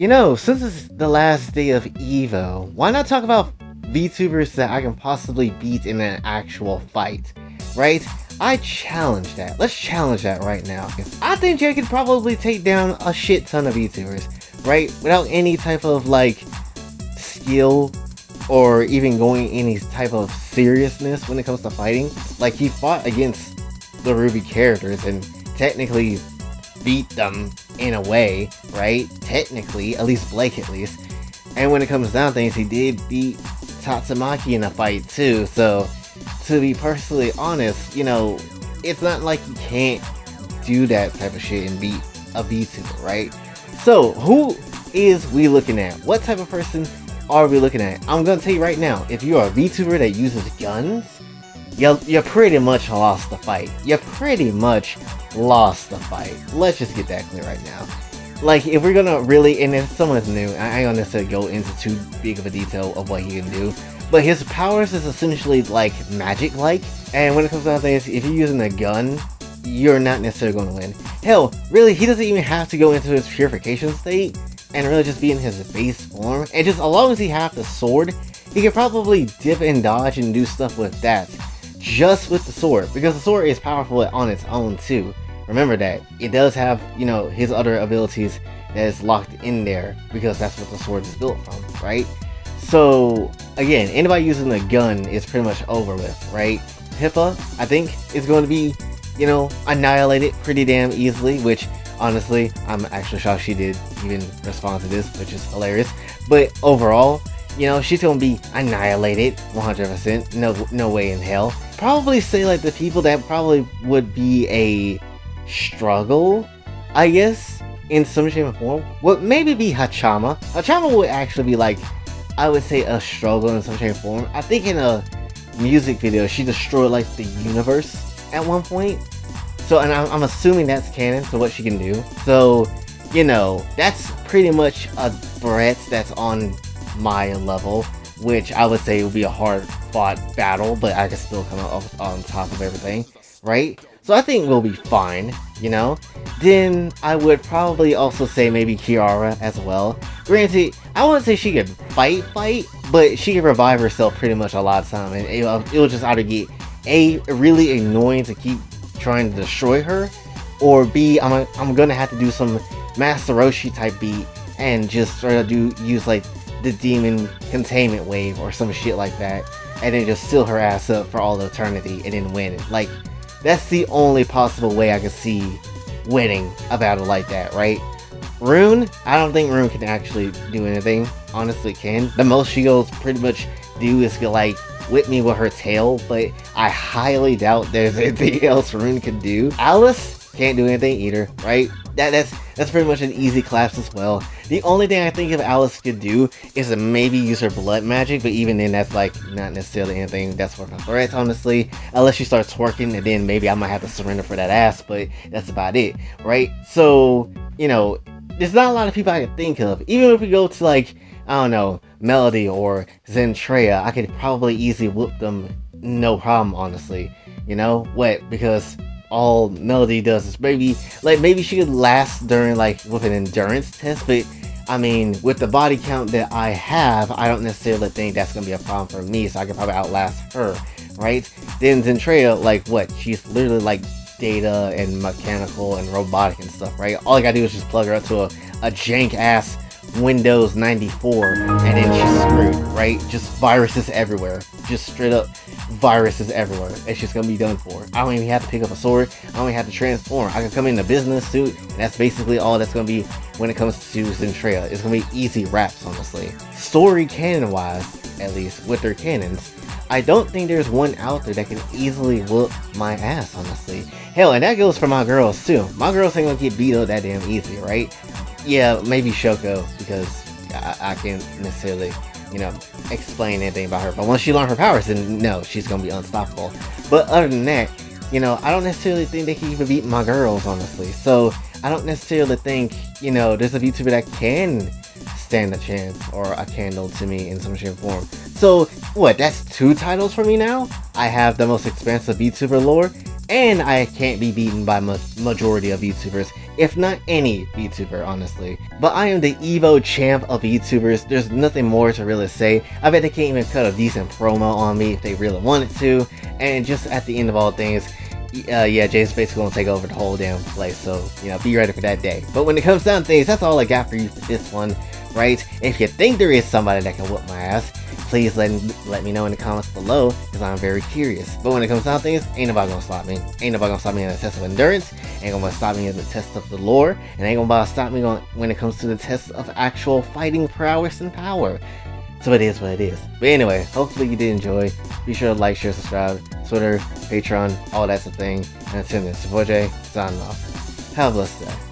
Since it's the last day of Evo, why not talk about VTubers that I can possibly beat in an actual fight, right? I challenge that. Let's challenge that right now. I think Jay could probably take down a shit ton of VTubers, right? Without any type of, skill or even going any type of seriousness when it comes to fighting. Like, he fought against the Ruby characters and technically beat them in a way, right? Technically, at least Blake at least. And when it comes down to things, he did beat Tatsumaki in a fight too. So, to be personally honest, it's not like you can't do that type of shit and beat a VTuber, right? So, who is we looking at? What type of person are we looking at? I'm gonna tell you right now, if you are a VTuber that uses guns, you pretty much lost the fight. You pretty much lost the fight. Let's just get that clear right now. Like, if we're gonna really, and if someone's new, I ain't gonna necessarily go into too big of a detail of what he can do, but his powers is essentially like magic-like, and when it comes down to things, if you're using a gun, you're not necessarily going to win. Hell, really, he doesn't even have to go into his purification state and really just be in his base form, and just as long as he has the sword, he can probably dip and dodge and do stuff with that, just with the sword, because the sword is powerful on its own too. Remember that. It does have, his other abilities that is locked in there, because that's what the sword is built from, right? So, again, anybody using a gun is pretty much over with, right? Hippa, I think, is going to be, annihilated pretty damn easily, which, honestly, I'm actually shocked she did even respond to this, which is hilarious. But overall, she's going to be annihilated 100%. No way in hell. Probably say, like, the people that probably would be a struggle, I guess, in some shape or form, would maybe be Hachama. Hachama would actually be, like, I would say a struggle in some shape or form. I think in a music video, she destroyed, like, the universe at one point. So, and I'm assuming that's canon to what she can do. So, that's pretty much a threat that's on my level, which I would say would be a hard-fought battle, but I can still come out on top of everything, right? So I think we'll be fine, Then I would probably also say maybe Kiara as well. Granted, I wouldn't say she could fight, but she could revive herself pretty much a lot of time, and it'll just either get A, really annoying to keep trying to destroy her, or B, I'm gonna have to do some Master Roshi type beat and just sort of use like the demon containment wave or some shit like that, and then just seal her ass up for all eternity and then win. Like, that's the only possible way I could see winning a battle like that, right? Rune, I don't think Rune can actually do anything. Honestly, can. The most she goes pretty much do is go like whip me with her tail, but I highly doubt there's anything else Rune can do. Alice can't do anything either, right? That's pretty much an easy collapse as well. The only thing I think of Alice could do is to maybe use her blood magic, but even then that's like not necessarily anything that's worth a threat, honestly. Unless she starts twerking, and then maybe I might have to surrender for that ass, but that's about it, right? So, there's not a lot of people I can think of. Even if we go to like, I don't know, Melody or Zentreya, I could probably easily whoop them no problem, honestly. Because all Melody does is maybe she could last during with an endurance test, but I mean, with the body count that I have, I don't necessarily think that's gonna be a problem for me, so I could probably outlast her, right? Then Zentreya, she's literally like data and mechanical and robotic and stuff, right? All I gotta do is just plug her up to a jank ass Windows 94, and then she's screwed, right? Just viruses everywhere. Just straight up viruses everywhere. It's just gonna be done for. I don't even have to pick up a sword. I don't even have to transform. I can come in a business suit, and that's basically all that's gonna be when it comes to Zentreya. It's gonna be easy raps, honestly. Story canon-wise, at least, with their canons, I don't think there's one out there that can easily whoop my ass, honestly. Hell, and that goes for my girls, too. My girls ain't gonna get beat up that damn easy, right? Yeah, maybe Shoko, because I can't necessarily, explain anything about her. But once she learns her powers, then no, she's gonna be unstoppable. But other than that, I don't necessarily think they can even beat my girls, honestly. So I don't necessarily think, there's a VTuber that can stand a chance or a candle to me in some shape or form. So what? That's 2 titles for me now. I have the most expansive VTuber lore, and I can't be beaten by majority of VTubers if not any VTuber, honestly. But I am the Evo champ of VTubers. There's nothing more to really say. I bet they can't even cut a decent promo on me if they really wanted to. And just at the end of all things, yeah, James basically gonna take over the whole damn place, so, you know, be ready for that day. But when it comes down to things, that's all I got for you for this one, right? If you think there is somebody that can whoop my ass, please let me know in the comments below, because I'm very curious. But when it comes down to things, ain't nobody gonna stop me. Ain't nobody gonna stop me in the test of endurance, ain't gonna stop me in the test of the lore, and ain't gonna stop me when it comes to the test of actual fighting prowess and power. So it is what it is. But anyway, hopefully you did enjoy. Be sure to like, share, subscribe, Twitter, Patreon, all that's a thing. And until then, it's your boy Jay, signing off. Have a blessed day.